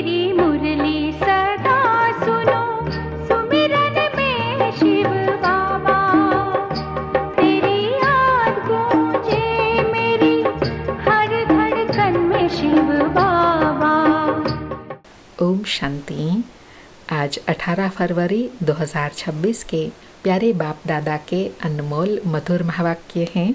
तेरी मुरली सदा सुनो, सुमिरन में शिव बाबा, तेरी याद गूंजे मेरी हर धड़कन में शिव बाबा। ओम शांति। आज 18 फरवरी 2026 के प्यारे बाप दादा के अनमोल मधुर महावाक्य हैं।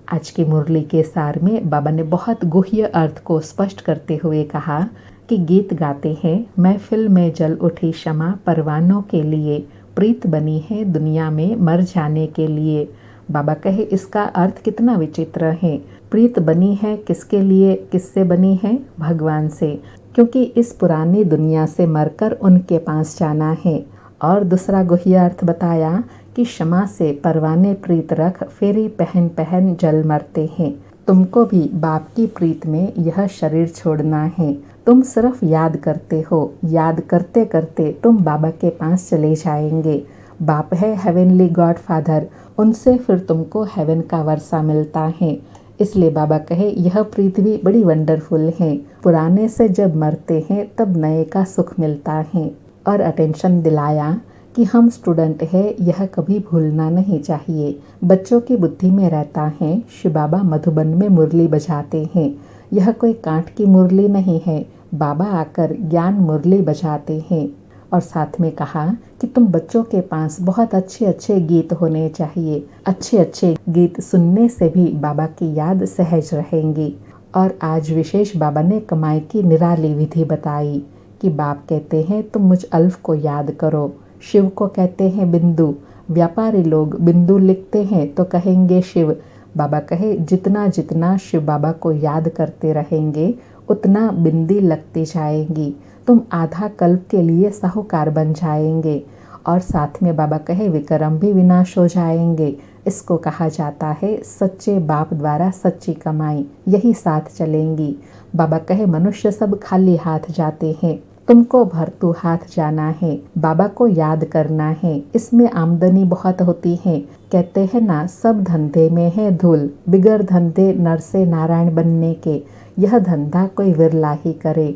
आज की मुरली के सार में बाबा ने बहुत गुह्य अर्थ को स्पष्ट करते हुए कहा कि गीत गाते हैं, महफिल में जल उठी क्षमा परवानों के लिए, प्रीत बनी है दुनिया में मर जाने के लिए। बाबा कहे इसका अर्थ कितना विचित्र है। प्रीत बनी है किसके लिए, किससे बनी है? भगवान से, क्योंकि इस पुरानी दुनिया से मरकर उनके पास जाना है। और दूसरा गुह्य अर्थ बताया कि क्षमा से परवाने प्रीत रख, फेरी पहन पहन जल मरते हैं। तुमको भी बाप की प्रीत में यह शरीर छोड़ना है। तुम सिर्फ याद करते हो, याद करते करते तुम बाबा के पास चले जाएंगे। बाप है हेवनली गॉड फादर, उनसे फिर तुमको हेवन का वर्षा मिलता है। इसलिए बाबा कहे यह प्रीत भी बड़ी वंडरफुल है। पुराने से जब मरते हैं तब नए का सुख मिलता है। और अटेंशन दिलाया कि हम स्टूडेंट है, यह कभी भूलना नहीं चाहिए। बच्चों की बुद्धि में रहता है शिव बाबा मधुबन में मुरली बजाते हैं। यह कोई कांट की मुरली नहीं है, बाबा आकर ज्ञान मुरली बजाते हैं। और साथ में कहा कि तुम बच्चों के पास बहुत अच्छे अच्छे गीत होने चाहिए। अच्छे अच्छे गीत सुनने से भी बाबा की याद सहज रहेंगी। और आज विशेष बाबा ने कमाई की निराली विधि बताई कि बाप कहते हैं तुम मुझ अल्फ को याद करो। शिव को कहते हैं बिंदु। व्यापारी लोग बिंदु लिखते हैं तो कहेंगे शिव। बाबा कहे जितना जितना शिव बाबा को याद करते रहेंगे उतना बिंदी लगती जाएंगी। तुम आधा कल्प के लिए साहूकार बन जाएंगे। और साथ में बाबा कहे विक्रम भी विनाश हो जाएंगे। इसको कहा जाता है सच्चे बाप द्वारा सच्ची कमाई, यही साथ चलेंगी। बाबा कहे मनुष्य सब खाली हाथ जाते हैं, तुमको भरतू हाथ जाना है। बाबा को याद करना है, इसमें आमदनी बहुत होती है। कहते हैं ना सब धंधे में है धूल, बिगर धंधे नर से नारायण बनने के, यह धंधा कोई विरला ही करे।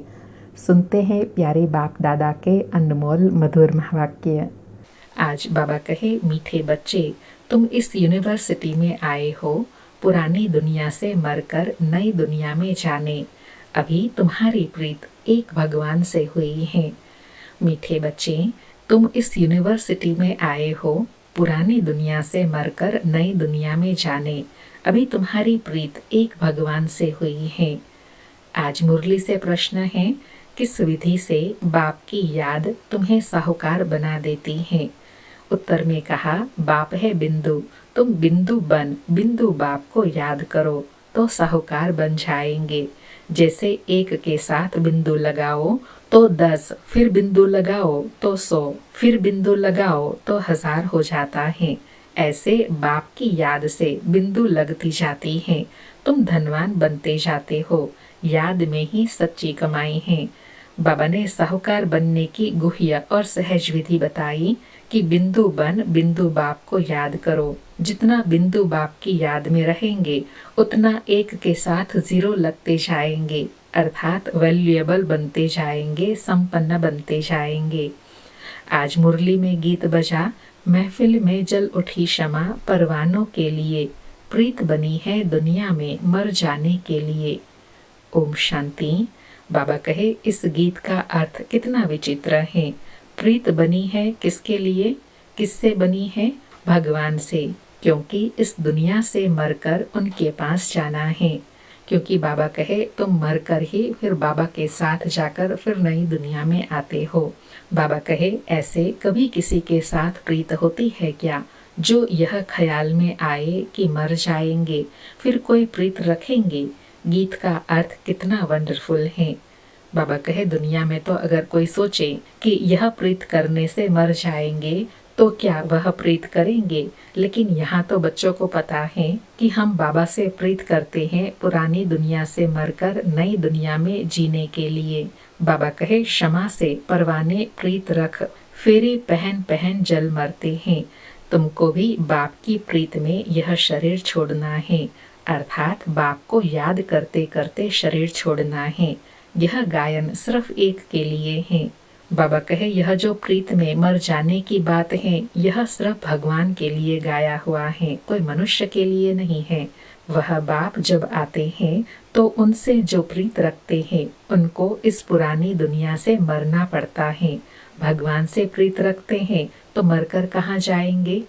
सुनते हैं प्यारे बाप दादा के अनमोल मधुर महावाक्य। आज बाबा कहे मीठे बच्चे, तुम इस यूनिवर्सिटी में आए हो पुरानी दुनिया से मरकर नई दुनिया में जाने। अभी तुम्हारी प्रीत एक भगवान से हुई है। मीठे बच्चे, तुम इस यूनिवर्सिटी में आए हो पुरानी दुनिया से मरकर नई दुनिया में जाने। अभी तुम्हारी प्रीत एक भगवान से हुई है। आज मुरली से प्रश्न है, किस विधि से बाप की याद तुम्हें साहूकार बना देती है? उत्तर में कहा बाप है बिंदु, तुम बिंदु बन बिंदु बाप को याद करो तो साहूकार बन जाएंगे। जैसे एक के साथ बिंदु लगाओ तो 10, फिर बिंदु लगाओ तो 100, फिर बिंदु लगाओ तो 1000 हो जाता है। ऐसे बाप की याद से बिंदु लगती जाती है, तुम धनवान बनते जाते हो। याद में ही सच्ची कमाई है। बाबा ने साहूकार बनने की गुह्य और सहज विधि बताई कि बिंदु बन बिंदु बाप को याद करो। जितना बिंदु बाप की याद में रहेंगे उतना एक के साथ 0 लगते जाएंगे, अर्थात वैल्यूएबल बनते जाएंगे, संपन्न बनते जाएंगे। आज मुरली में गीत बजा, महफिल में जल उठी क्षमा परवानों के लिए, प्रीत बनी है दुनिया में मर जाने के लिए। ओम शांति। बाबा कहे इस गीत का अर्थ कितना विचित्र है। प्रीत बनी है किसके लिए, किससे बनी है? भगवान से, क्योंकि इस दुनिया से मरकर उनके पास जाना है। क्योंकि बाबा कहे तुम मरकर ही फिर बाबा के साथ जाकर फिर नई दुनिया में आते हो। बाबा कहे ऐसे कभी किसी के साथ प्रीत होती है क्या, जो यह ख्याल में आए कि मर जाएंगे फिर कोई प्रीत रखेंगे? गीत का अर्थ कितना वंडरफुल है। बाबा कहे दुनिया में तो अगर कोई सोचे कि यह प्रीत करने से मर जाएंगे तो क्या वह प्रीत करेंगे, लेकिन यहाँ तो बच्चों को पता है कि हम बाबा से प्रीत करते हैं पुरानी दुनिया से मरकर नई दुनिया में जीने के लिए। बाबा कहे क्षमा से परवाने प्रीत रख, फेरी पहन पहन जल मरते हैं। तुमको भी बाप की प्रीत में यह शरीर छोड़ना है, अर्थात बाप को याद करते करते शरीर छोड़ना है। यह गायन सिर्फ एक के लिए है। बाबा कहे यह जो प्रीत में मर जाने की बात है, यह सिर्फ भगवान के लिए गाया हुआ है, कोई मनुष्य के लिए नहीं है। वह बाप जब आते हैं तो उनसे जो प्रीत रखते हैं उनको इस पुरानी दुनिया से मरना पड़ता है। भगवान से प्रीत रखते हैं तो मरकर कहाँ जाएंगे?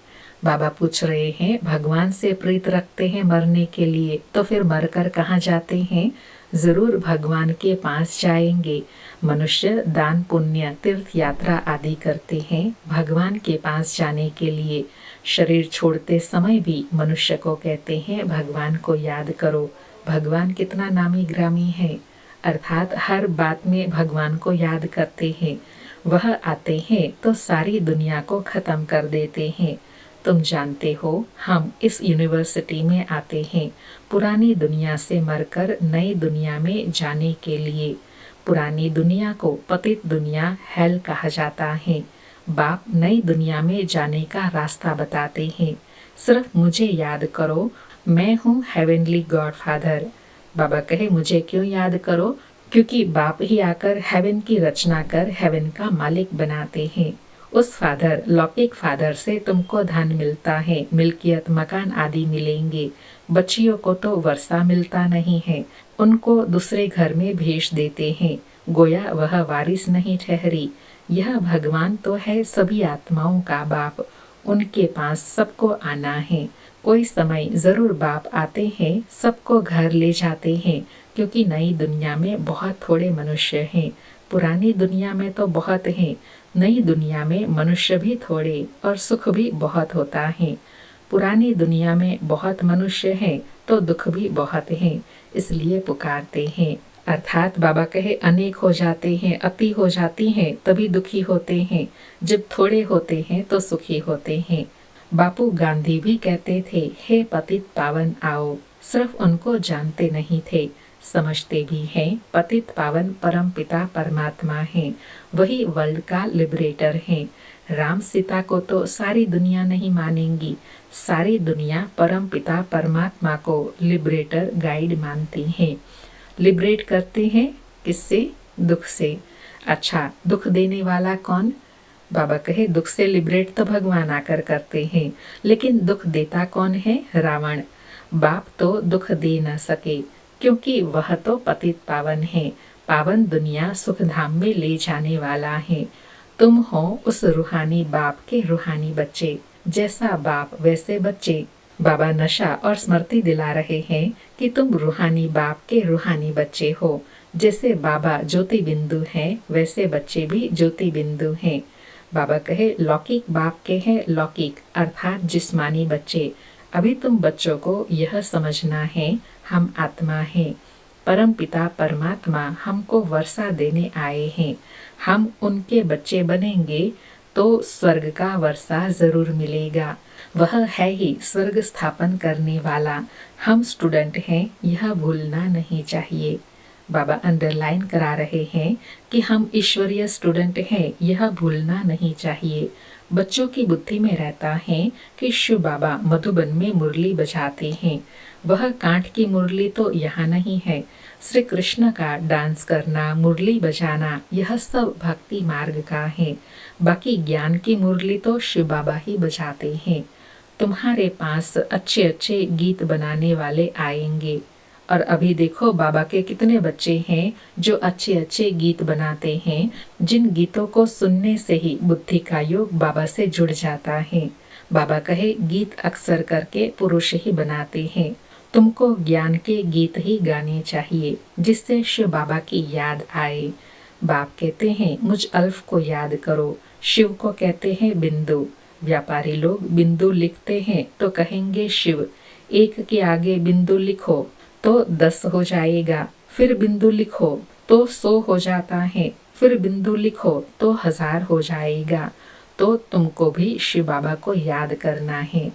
बाबा पूछ रहे हैं, भगवान से प्रीत रखते हैं मरने के लिए, तो फिर मरकर कहाँ जाते हैं? जरूर भगवान के पास जाएंगे। मनुष्य दान पुण्य तीर्थ यात्रा आदि करते हैं भगवान के पास जाने के लिए। शरीर छोड़ते समय भी मनुष्य को कहते हैं भगवान को याद करो। भगवान कितना नामी ग्रामी है, अर्थात हर बात में भगवान को याद करते हैं। वह आते हैं तो सारी दुनिया को खत्म कर देते हैं। तुम जानते हो हम इस यूनिवर्सिटी में आते हैं पुरानी दुनिया से मरकर नई दुनिया में जाने के लिए। पुरानी दुनिया को पतित दुनिया हेल कहा जाता है। बाप नई दुनिया में जाने का रास्ता बताते हैं। सिर्फ मुझे याद करो, मैं हूँ हेवनली गॉड फादर। बाबा कहे मुझे क्यों याद करो? क्योंकि बाप ही आकर हेवन की रचना कर हेवन का मालिक बनाते हैं। उस फादर लौकिक फादर से तुमको धन मिलता है, मिल्कियत मकान आदि मिलेंगे। बच्चियों को तो वर्षा मिलता नहीं है, उनको दूसरे घर में भेज देते हैं, गोया वह वारिस नहीं ठहरी। यह भगवान तो है सभी आत्माओं का बाप, उनके पास सबको आना है। कोई समय जरूर बाप आते हैं, सबको घर ले जाते हैं, क्योंकि नई दुनिया में बहुत थोड़े मनुष्य हैं। पुरानी दुनिया में तो बहुत हैं, नई दुनिया में मनुष्य भी थोड़े और सुख भी बहुत होता है। पुरानी दुनिया में बहुत मनुष्य हैं तो दुख भी बहुत हैं, इसलिए पुकारते हैं। अर्थात बाबा कहे अनेक हो जाते हैं, अति हो जाती हैं तभी दुखी होते हैं, जब थोड़े होते हैं तो सुखी होते हैं। बापू गांधी भी कहते थे, हे पतित पावन आओ। सिर्फ उनको जानते नहीं थे, समझते भी हैं। पतित पावन परम पिता परमात्मा है, वही वर्ल्ड का लिबरेटर है। राम सीता को तो सारी दुनिया नहीं मानेंगी, सारी दुनिया परम पिता परमात्मा को लिबरेटर गाइड मानती है। लिबरेट करते हैं किससे? दुख से। अच्छा, दुख देने वाला कौन? बाबा कहे दुख से लिबरेट तो भगवान आकर करते हैं, लेकिन दुख देता कौन है? रावण। बाप तो दुख दे न सके, क्योंकि वह तो पतित पावन है, पावन दुनिया सुखधाम में ले जाने वाला है। तुम हो उस रूहानी बाप के रूहानी बच्चे, जैसा बाप वैसे बच्चे। बाबा नशा और स्मृति दिला रहे हैं कि तुम रूहानी बाप के रूहानी बच्चे हो। जैसे बाबा ज्योति बिंदु हैं, वैसे बच्चे भी ज्योति बिंदु हैं। बाबा कहे लौकिक बाप के हैं लौकिक, अर्थात जिस्मानी बच्चे। अभी तुम बच्चों को यह समझना है, हम आत्मा हैं। परम पिता परमात्मा हमको वर्षा देने आए हैं। हम उनके बच्चे बनेंगे तो स्वर्ग का वर्षा जरूर मिलेगा। वह है ही स्वर्ग स्थापन करने वाला। हम स्टूडेंट हैं, यह भूलना नहीं चाहिए। बाबा अंडरलाइन करा रहे हैं कि हम ईश्वरीय स्टूडेंट हैं, यह भूलना नहीं चाहिए। बच्चों की बुद्धि में रहता है कि शिव बाबा मधुबन में मुरली बजाते हैं। वह कांठ की मुरली तो यहाँ नहीं है। श्री कृष्ण का डांस करना, मुरली बजाना, यह सब भक्ति मार्ग का है। बाकी ज्ञान की मुरली तो शिव बाबा ही बजाते हैं। तुम्हारे पास अच्छे अच्छे गीत बनाने वाले आएंगे, और अभी देखो बाबा के कितने बच्चे हैं जो अच्छे अच्छे गीत बनाते हैं, जिन गीतों को सुनने से ही बुद्धि का योग बाबा से जुड़ जाता है। बाबा कहे गीत अक्सर करके पुरुष ही बनाते हैं। तुमको ज्ञान के गीत ही गाने चाहिए, जिससे शिव बाबा की याद आए। बाप कहते हैं मुझ अल्फ को याद करो, शिव को कहते हैं बिंदु। व्यापारी लोग बिंदु लिखते हैं तो कहेंगे शिव। एक के आगे बिंदु लिखो तो 10 हो जाएगा, फिर बिंदु लिखो तो 100 हो जाता है, फिर बिंदु लिखो तो 1000 हो जाएगा। तो तुमको भी शिव बाबा को याद करना है।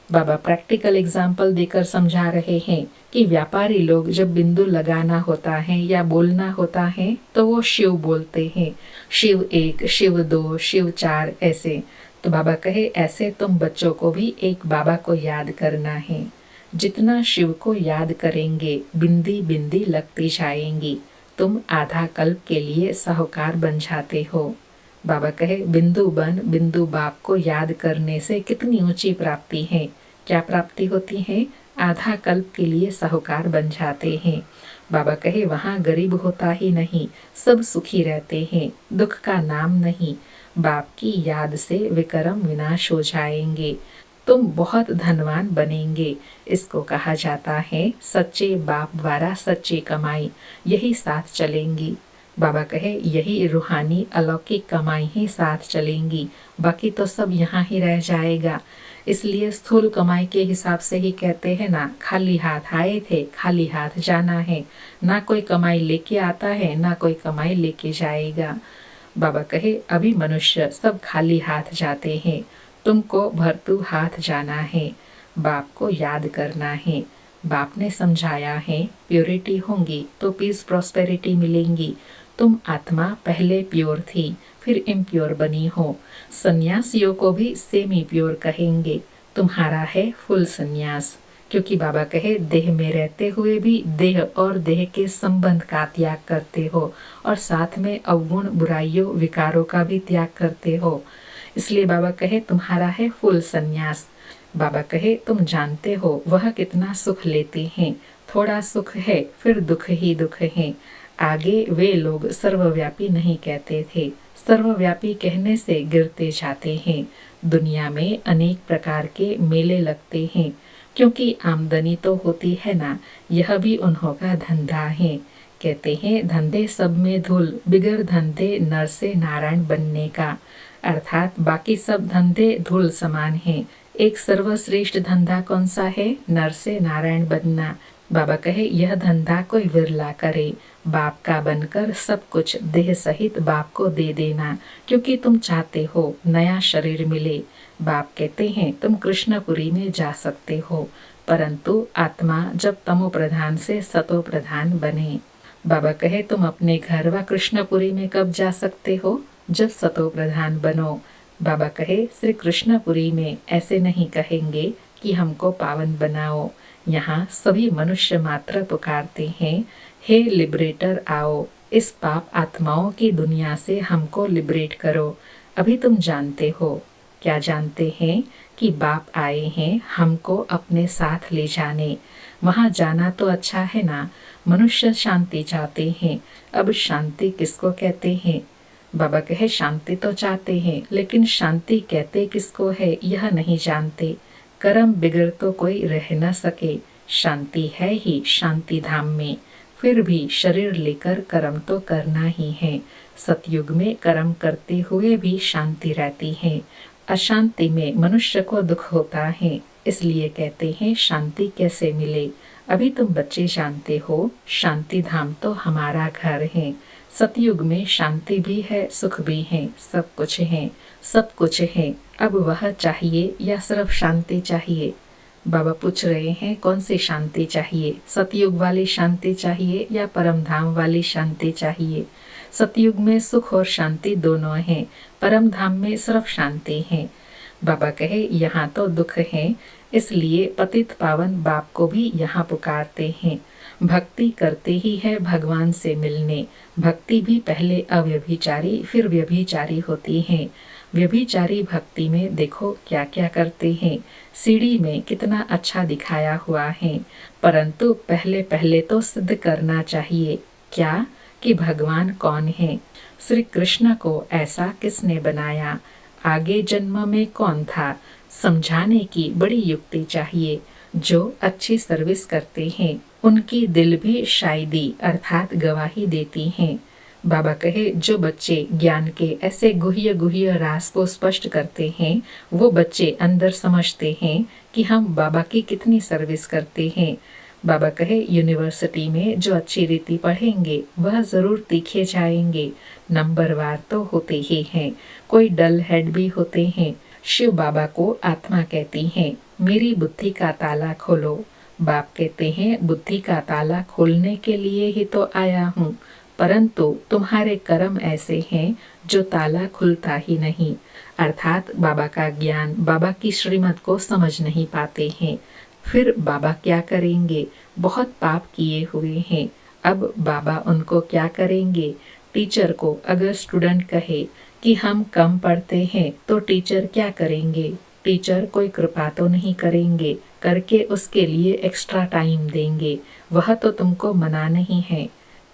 बाबा प्रैक्टिकल एग्जाम्पल देकर समझा रहे हैं कि व्यापारी लोग जब बिंदु लगाना होता है या बोलना होता है तो वो शिव बोलते हैं। शिव 1, शिव 2, शिव 4 ऐसे। तो बाबा कहे ऐसे तुम बच्चों को भी एक बाबा को याद करना है। जितना शिव को याद करेंगे बिंदी बिंदी लगती जाएंगी। तुम आधा कल्प के लिए साहूकार बन जाते हो। बाबा कहे बिंदु बन बिंदु बाप को याद करने से कितनी ऊंची प्राप्ति है। क्या प्राप्ति होती है? आधा कल्प के लिए साहूकार बन जाते हैं। बाबा कहे वहाँ गरीब होता ही नहीं, सब सुखी रहते हैं, दुख का नाम नहीं। बाप की याद से विक्रम विनाश हो जाएंगे, तुम बहुत धनवान बनेंगे। इसको कहा जाता है सच्चे बाप द्वारा सच्ची कमाई, यही साथ चलेंगी। बाबा कहे यही रूहानी अलौकिक कमाई ही साथ चलेंगी, बाकी तो सब यहाँ ही रह जाएगा। इसलिए स्थूल कमाई के हिसाब से ही कहते हैं ना, खाली हाथ आए थे खाली हाथ जाना है। ना कोई कमाई लेके आता है ना कोई कमाई लेके जाएगा। बाबा कहे अभी मनुष्य सब खाली हाथ जाते हैं, तुमको भरतू हाथ जाना है, बाप को याद करना है। बाप ने समझाया है प्योरिटी होंगी तो पीस प्रॉस्पेरिटी मिलेंगी। तुम आत्मा पहले प्योर थी, फिर इम्प्योर बनी हो। सन्यासियों को भी सेमी प्योर कहेंगे। तुम्हारा है फुल सन्यास, क्योंकि बाबा कहे देह में रहते हुए भी देह और देह के संबंध का त्याग करते हो और साथ में अवगुण बुराइयों विकारों का भी त्याग करते हो। इसलिए बाबा कहे तुम्हारा है फुल सन्यास। बाबा कहे तुम जानते हो वह कितना सुख लेते हैं, थोड़ा सुख है फिर दुख ही दुख है। आगे वे लोग सर्वव्यापी नहीं कहते थे, सर्वव्यापी कहने से गिरते जाते हैं। दुनिया में अनेक प्रकार के मेले लगते हैं, क्योंकि आमदनी तो होती है ना, यह भी उन्हों का धंधा है। कहते हैं धंधे सब में धूल, बिगर धंधे नर से नारायण बनने का। अर्थात बाकी सब धंधे धूल समान हैं, एक सर्वश्रेष्ठ धंधा कौन सा है? नर से नारायण बनना। बाबा कहे यह धंधा कोई विरला करे, बाप का बनकर सब कुछ देह सहित बाप को दे देना, क्योंकि तुम चाहते हो नया शरीर मिले। बाप कहते हैं तुम कृष्णपुरी में जा सकते हो, परंतु आत्मा जब तमो प्रधान से सतो प्रधान बने। बाबा कहे तुम अपने घर व कृष्णपुरी में कब जा सकते हो? जब सतो प्रधान बनो। बाबा कहे श्री कृष्णपुरी में ऐसे नहीं कहेंगे कि हमको पावन बनाओ। यहाँ सभी मनुष्य मात्र पुकारते हैं हे लिबरेटर आओ, इस पाप आत्माओं की दुनिया से हमको लिबरेट करो। अभी तुम जानते हो, क्या जानते हैं कि बाप आए हैं हमको अपने साथ ले जाने। वहाँ जाना तो अच्छा है ना, मनुष्य शांति चाहते हैं। अब शांति किसको कहते हैं? बाबा कहे शांति तो चाहते हैं, लेकिन शांति कहते किसको है यह नहीं जानते। कर्म बिगड़ तो कोई रह न सके, शांति है ही शांति धाम में। फिर भी शरीर लेकर कर्म तो करना ही है। सतयुग में कर्म करते हुए भी शांति रहती है। अशांति में मनुष्य को दुख होता है, इसलिए कहते हैं शांति कैसे मिले। अभी तुम बच्चे जानते हो शांति धाम तो हमारा घर है। सतयुग में शांति भी है, सुख भी है, सब कुछ है, सब कुछ है। अब वह चाहिए या सिर्फ शांति चाहिए? बाबा पूछ रहे हैं कौन सी शांति चाहिए, सतयुग वाली शांति चाहिए या परम धाम वाली शांति चाहिए? सतयुग में सुख और शांति दोनों हैं, परम धाम में सिर्फ शांति है। बाबा कहे यहाँ तो दुख है, इसलिए पतित पावन बाप को भी यहाँ पुकारते हैं। भक्ति करते ही है भगवान से मिलने। भक्ति भी पहले अव्यभिचारी फिर व्यभिचारी होती है। व्यभिचारी भक्ति में देखो क्या क्या करते हैं, सीढ़ी में कितना अच्छा दिखाया हुआ है, परंतु पहले पहले तो सिद्ध करना चाहिए क्या कि भगवान कौन है। श्री कृष्ण को ऐसा किसने बनाया, आगे जन्म में कौन था, समझाने की बड़ी युक्ति चाहिए। जो अच्छी सर्विस करते हैं उनकी दिल भी शायदी अर्थात गवाही देती हैं। बाबा कहे जो बच्चे ज्ञान के ऐसे गुह्य गुह्य राज को स्पष्ट करते हैं, वो बच्चे अंदर समझते हैं कि हम बाबा की कितनी सर्विस करते हैं। बाबा कहे यूनिवर्सिटी में जो अच्छी रीति पढ़ेंगे वह जरूर तीखे जाएंगे। नंबरवार तो होते ही हैं, कोई डल हेड भी होते हैं। शिव बाबा को आत्मा कहती है मेरी बुद्धि का ताला खोलो। बाप कहते हैं बुद्धि का ताला खोलने के लिए ही तो आया हूँ, परंतु तुम्हारे कर्म ऐसे हैं जो ताला खुलता ही नहीं। अर्थात बाबा का ज्ञान, बाबा की श्रीमत को समझ नहीं पाते हैं। फिर बाबा क्या करेंगे? बहुत पाप किए हुए हैं, अब बाबा उनको क्या करेंगे? टीचर को अगर स्टूडेंट कहे कि हम कम पढ़ते हैं तो टीचर क्या करेंगे? टीचर कोई कृपा तो नहीं करेंगे, करके उसके लिए एक्स्ट्रा टाइम देंगे। वह तो तुमको मना नहीं है।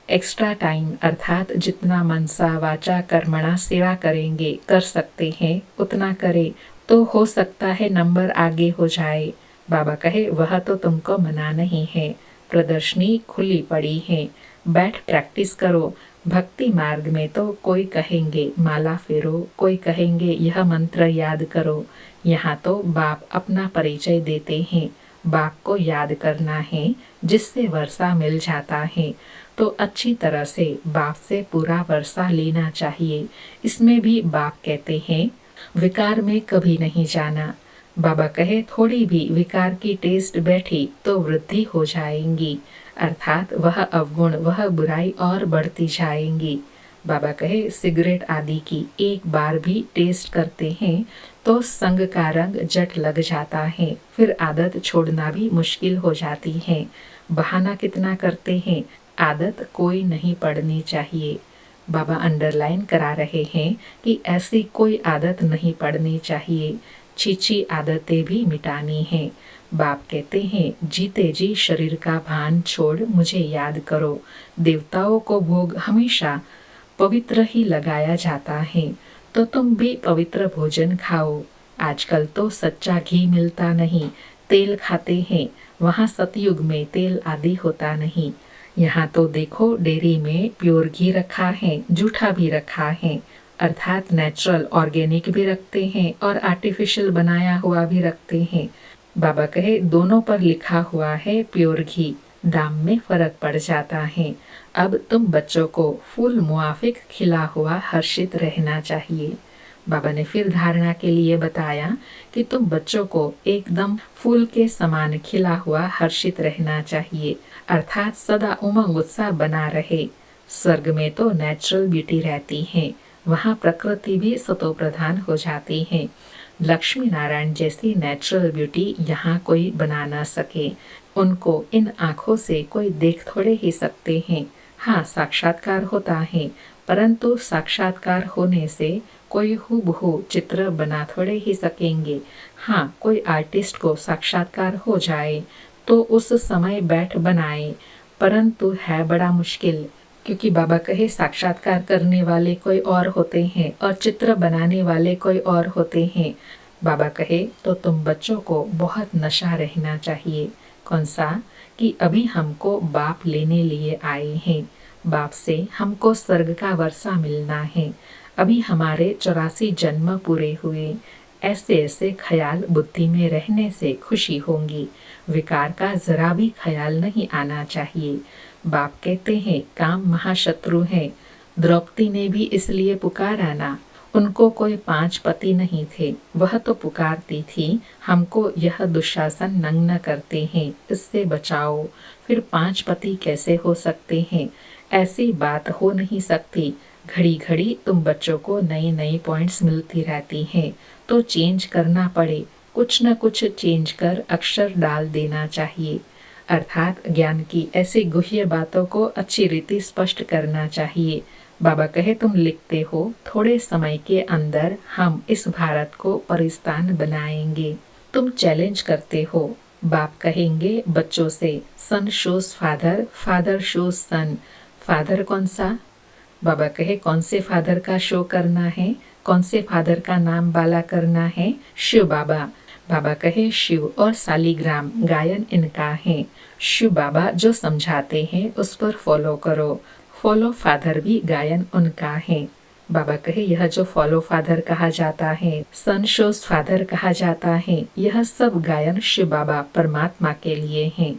एक्स्ट्रा टाइम अर्थात जितना मनसा वाचा कर्मणा सेवा करेंगे, कर सकते हैं उतना करें, तो हो सकता है नंबर आगे हो जाए। बाबा कहे वह तो तुमको मना नहीं है, प्रदर्शनी खुली पड़ी है, बैठ प्रैक्टिस करो। भक्ति मार्ग में तो कोई कहेंगे माला फेरो, कोई कहेंगे यह मंत्र याद करो। यहाँ तो बाप अपना परिचय देते हैं, बाप को याद करना है, जिससे वर्षा मिल जाता है। तो अच्छी तरह से बाप से पूरा वर्षा लेना चाहिए। इसमें भी बाप कहते हैं विकार में कभी नहीं जाना। बाबा कहे थोड़ी भी विकार की टेस्ट बैठी तो वृद्धि हो जाएंगी, अर्थात वह अवगुण वह बुराई और बढ़ती जाएंगी। बाबा कहे सिगरेट आदि की एक बार भी टेस्ट करते हैं तो संग का रंग जट लग जाता है, फिर आदत छोड़ना भी मुश्किल हो जाती है। बहाना कितना करते हैं, आदत कोई नहीं पड़नी चाहिए। बाबा अंडरलाइन करा रहे हैं कि ऐसी कोई आदत नहीं पड़नी चाहिए, छीछी आदतें भी मिटानी है। बाप कहते हैं जीते जी शरीर का भान छोड़ मुझे याद करो। देवताओं को भोग हमेशा पवित्र ही लगाया जाता है, तो तुम भी पवित्र भोजन खाओ। आजकल तो सच्चा घी मिलता नहीं, तेल खाते हैं। वहाँ सतयुग में तेल आदि होता नहीं। यहाँ तो देखो डेयरी में प्योर घी रखा है, जूठा भी रखा है, अर्थात नेचुरल ऑर्गेनिक भी रखते हैं और आर्टिफिशियल बनाया हुआ भी रखते हैं। बाबा कहे दोनों पर लिखा हुआ है प्योर घी, दाम में फर्क पड़ जाता है। अब तुम बच्चों को फूल मुआफिक खिला हुआ हर्षित रहना चाहिए। बाबा ने फिर धारणा के लिए बताया कि तुम बच्चों को एकदम फूल के समान खिला हुआ हर्षित रहना चाहिए, अर्थात सदा उमंग उत्साह बना रहे। स्वर्ग में तो नेचुरल ब्यूटी रहती है, वहाँ प्रकृति भी सतो प्रधान हो जाती है। लक्ष्मी नारायण जैसी नेचुरल ब्यूटी यहाँ कोई बना न सके। उनको इन आँखों से कोई देख थोड़े ही सकते हैं। हाँ, साक्षात्कार होता है, परंतु साक्षात्कार होने से कोई हूबहू चित्र बना थोड़े ही सकेंगे। हाँ, कोई आर्टिस्ट को साक्षात्कार हो जाए तो उस समय बैठ बनाए, परंतु है बड़ा मुश्किल, क्योंकि बाबा कहे साक्षात्कार करने वाले कोई और होते हैं और चित्र बनाने वाले कोई और होते हैं। बाबा कहे तो तुम बच्चों को बहुत नशा रहना चाहिए। कौन सा? कि अभी हमको बाप लेने लिए आए हैं, बाप से हमको स्वर्ग का वर्षा मिलना है। अभी हमारे 84 जन्म पूरे हुए। ऐसे ऐसे ख्याल बुद्धि में रहने से खुशी होंगी। विकार का जरा भी ख्याल नहीं आना चाहिए। बाप कहते हैं काम महाशत्रु है। द्रौपदी ने भी इसलिए पुकारा ना, उनको कोई 5 पति नहीं थे, वह तो पुकारती थी हमको यह दुशासन नग्न करते हैं, इससे बचाओ। फिर 5 पति कैसे हो सकते हैं? ऐसी बात हो नहीं सकती। घड़ी घड़ी तुम बच्चों को नई नई पॉइंट्स मिलती रहती हैं, तो चेंज करना पड़े, कुछ न कुछ चेंज कर अक्षर डाल देना चाहिए। अर्थात ज्ञान की ऐसी गुह्य बातों को अच्छी रीति स्पष्ट करना चाहिए। बाबा कहे तुम लिखते हो, थोड़े समय के अंदर हम इस भारत को परिस्तान बनाएंगे। तुम चैलेंज करते हो, बाप कहेंगे बच्चों से सन शोज फादर, फादर शोज सन। फादर कौन सा? बाबा कहे कौन से फादर का शो करना है, कौन से फादर का नाम बाला करना है? शिव बाबा। बाबा कहे शिव और सालीग्राम गायन इनका है। शिव बाबा जो समझाते हैं उस पर फॉलो करो। फॉलो फादर भी गायन उनका है। बाबा कहे यह जो फॉलो फादर कहा जाता है, सन शोज फादर कहा जाता है, यह सब गायन शिव बाबा परमात्मा के लिए हैं।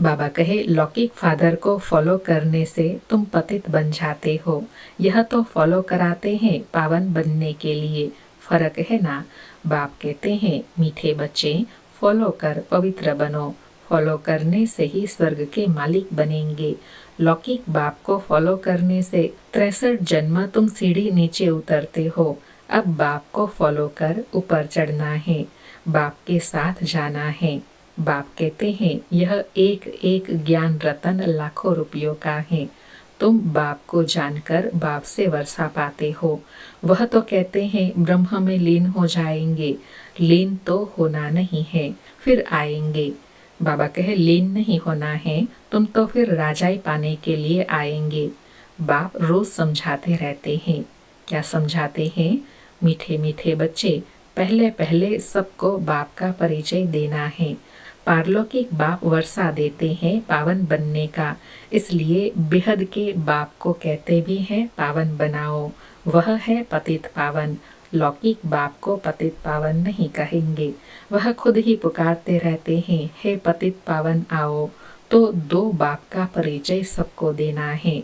बाबा कहे लौकिक फादर को फॉलो करने से तुम पतित बन जाते हो, यह तो फॉलो कराते हैं पावन बनने के लिए। फर्क है ना? बाप कहते हैं मीठे बच्चे फॉलो कर पवित्र बनो, फॉलो करने से ही स्वर्ग के मालिक बनेंगे। लौकिक बाप को फॉलो करने से 63 जन्म तुम सीढ़ी नीचे उतरते हो। अब बाप को फॉलो कर ऊपर चढ़ना है, बाप के साथ जाना है। बाप कहते हैं यह एक एक ज्ञान रतन लाखों रुपयों का है। तुम बाप को जानकर बाप से वर्षा पाते हो। वह तो कहते हैं ब्रह्म में लीन हो जाएंगे। लीन तो होना नहीं है, फिर आएंगे। बाबा कहे लीन नहीं होना है, तुम तो फिर राजाई पाने के लिए आएंगे। बाप रोज समझाते रहते हैं। क्या समझाते हैं? मीठे मीठे बच्चे, पहले पहले सबको बाप का परिचय देना है। पारलौकिक बाप वर्षा देते हैं पावन बनने का, इसलिए बेहद के बाप को कहते भी हैं पावन बनाओ। वह है पतित पावन। लौकिक बाप को पतित पावन नहीं कहेंगे, वह खुद ही पुकारते रहते हैं हे पतित पावन आओ। तो दो बाप का परिचय सबको देना है।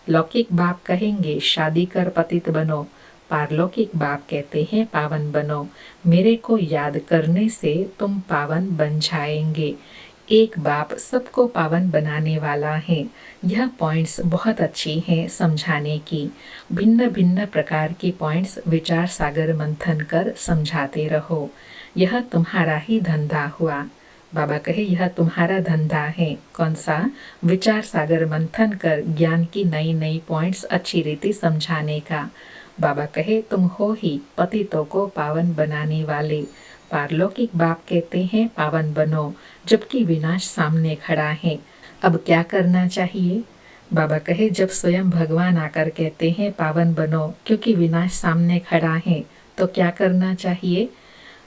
लौकिक बाप कहेंगे शादी कर पतित बनो, पारलौकिक बाप कहते हैं पावन बनो। मेरे को याद करने से तुम पावन बन जाएंगे। एक बाप सबको पावन बनाने वाला है। यह पॉइंट्स बहुत अच्छी हैं समझाने की। भिन्न भिन्न प्रकार की पॉइंट्स विचार सागर मंथन कर समझाते रहो। यह तुम्हारा ही धंधा हुआ। बाबा कहे यह तुम्हारा धंधा है। कौन सा? विचार सागर मंथन कर ज्ञान की नई नई पॉइंट्स अच्छी रीति समझाने का। बाबा कहे तुम हो ही पतितों को पावन बनाने वाले। पारलौकिक बाप कहते हैं पावन बनो, जबकि विनाश सामने खड़ा है। अब क्या करना चाहिए? बाबा कहे जब स्वयं भगवान आकर कहते हैं पावन बनो क्योंकि विनाश सामने खड़ा है, तो क्या करना चाहिए?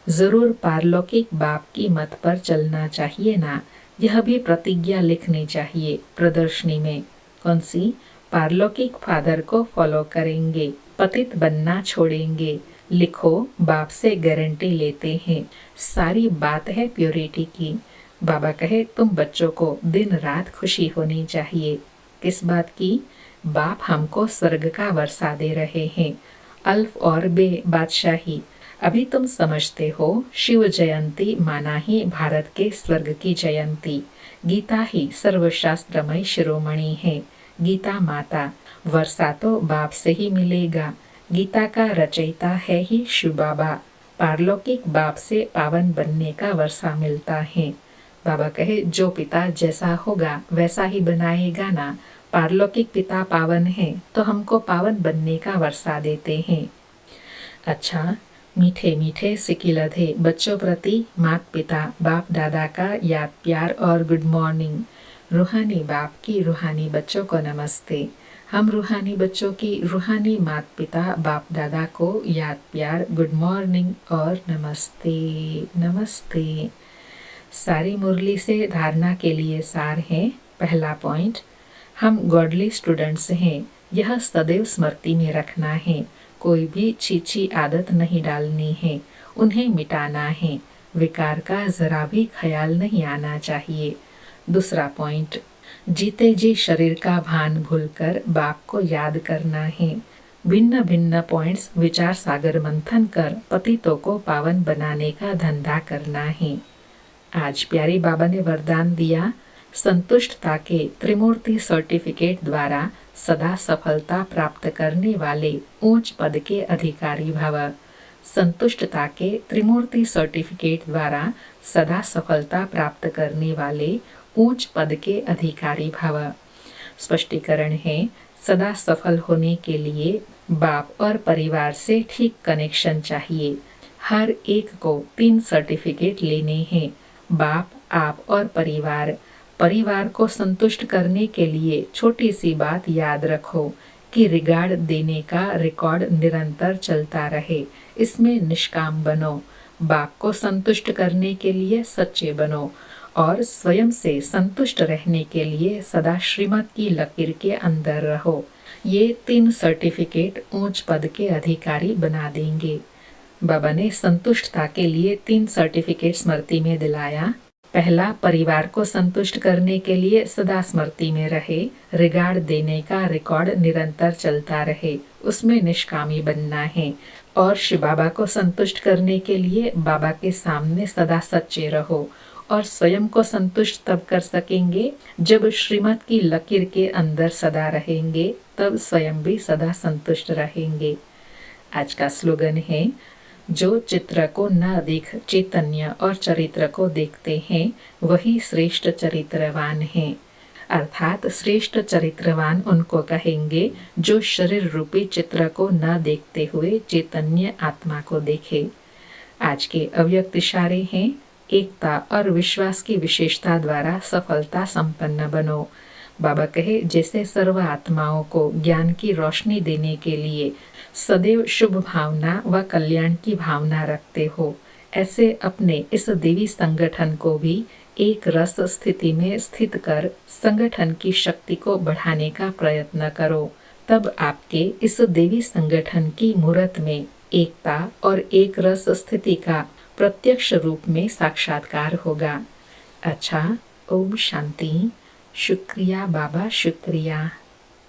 जरूर पारलौकिक बाप की मत पर चलना चाहिए ना। यह भी प्रतिज्ञा लिखनी चाहिए प्रदर्शनी में। कौन सी? पारलौकिक फादर को फॉलो करेंगे, पतित बनना छोड़ेंगे। लिखो, बाप से गारंटी लेते हैं। सारी बात है प्योरिटी की। बाबा कहे तुम बच्चों को दिन रात खुशी होनी चाहिए। किस बात की? बाप हमको स्वर्ग का वर्षा दे रहे हैं। अल्फ और बे बादशाही। अभी तुम समझते हो शिव जयंती माना ही भारत के स्वर्ग की जयंती। गीता ही सर्वशास्त्रमय शिरोमणि है। गीता माता। वर्षा तो बाप से ही मिलेगा। गीता का रचयिता है ही शिव बाबा। पारलौकिक बाप से पावन बनने का वर्षा मिलता है। बाबा कहे जो पिता जैसा होगा वैसा ही बनाएगा ना। पारलौकिक पिता पावन है तो हमको पावन बनने का वर्षा देते हैं। अच्छा, मीठे मीठे सिकिलधे बच्चों प्रति माता पिता बाप दादा का याद प्यार और गुड मॉर्निंग। रूहानी बाप की रूहानी बच्चों को नमस्ते। हम रूहानी बच्चों की रूहानी माता पिता बाप दादा को याद प्यार गुड मॉर्निंग और नमस्ते नमस्ते। सारी मुरली से धारणा के लिए सार है। पहला पॉइंट, हम गॉडली स्टूडेंट्स हैं। यह सदैव स्मृति में रखना है। कोई भी छीछी आदत नहीं डालनी है, उन्हें मिटाना है। विकार का जरा भी ख्याल नहीं आना चाहिए। दूसरा पॉइंट, जीते जी शरीर का भान भूलकर बाप को याद करना है। भिन्न भिन्न पॉइंट्स विचार सागर मंथन कर पतितों को पावन बनाने का धंधा करना है। आज प्यारे बाबा ने वरदान दिया, संतुष्टता के त्रिमूर्ति सर्टिफिकेट द्वारा सदा सफलता प्राप्त करने वाले ऊंच पद के अधिकारी भव। संतुष्टता के त्रिमूर्ति सर्टिफिकेट द्वारा सदा सफलता प्राप्त करने वाले ऊंच पद के अधिकारी भव। स्पष्टीकरण है, सदा सफल होने के लिए बाप और परिवार से ठीक कनेक्शन चाहिए। हर एक को 3 सर्टिफिकेट लेने हैं, बाप, आप और परिवार। परिवार को संतुष्ट करने के लिए छोटी सी बात याद रखो कि रिगार्ड देने का रिकॉर्ड निरंतर चलता रहे। इसमें निष्काम बनो। बाप को संतुष्ट करने के लिए सच्चे बनो और स्वयं से संतुष्ट रहने के लिए सदा श्रीमत की लकीर के अंदर रहो। ये 3 सर्टिफिकेट ऊंच पद के अधिकारी बना देंगे। बाबा ने संतुष्टता के लिए 3 सर्टिफिकेट स्मृति में दिलाया। पहला, परिवार को संतुष्ट करने के लिए सदा स्मृति में रहे, रिगार्ड देने का रिकॉर्ड निरंतर चलता रहे, उसमें निष्कामी बनना है। और शिव बाबा को संतुष्ट करने के लिए बाबा के सामने सदा सच्चे रहो। और स्वयं को संतुष्ट तब कर सकेंगे जब श्रीमत की लकीर के अंदर सदा रहेंगे, तब स्वयं भी सदा संतुष्ट रहेंगे। आज का स्लोगन है, जो चित्र को न देख चैतन्य और चरित्र को देखते हैं वही श्रेष्ठ चरित्रवान हैं। अर्थात श्रेष्ठ चरित्रवान उनको कहेंगे जो शरीर रूपी चित्र को न देखते हुए चैतन्य आत्मा को देखे। आज के अव्यक्त इशारे हैं, एकता और विश्वास की विशेषता द्वारा सफलता संपन्न बनो। बाबा कहे, जैसे सर्व आत्माओं को ज्ञान की रोशनी देने के लिए सदैव शुभ भावना व कल्याण की भावना रखते हो, ऐसे अपने इस देवी संगठन को भी एक रस स्थिति में स्थित कर संगठन की शक्ति को बढ़ाने का प्रयत्न करो। तब आपके इस देवी संगठन की मूर्त में एकता और एक रस स्थिति का प्रत्यक्ष रूप में साक्षात्कार होगा। अच्छा, ओम शांति। शुक्रिया बाबा, शुक्रिया।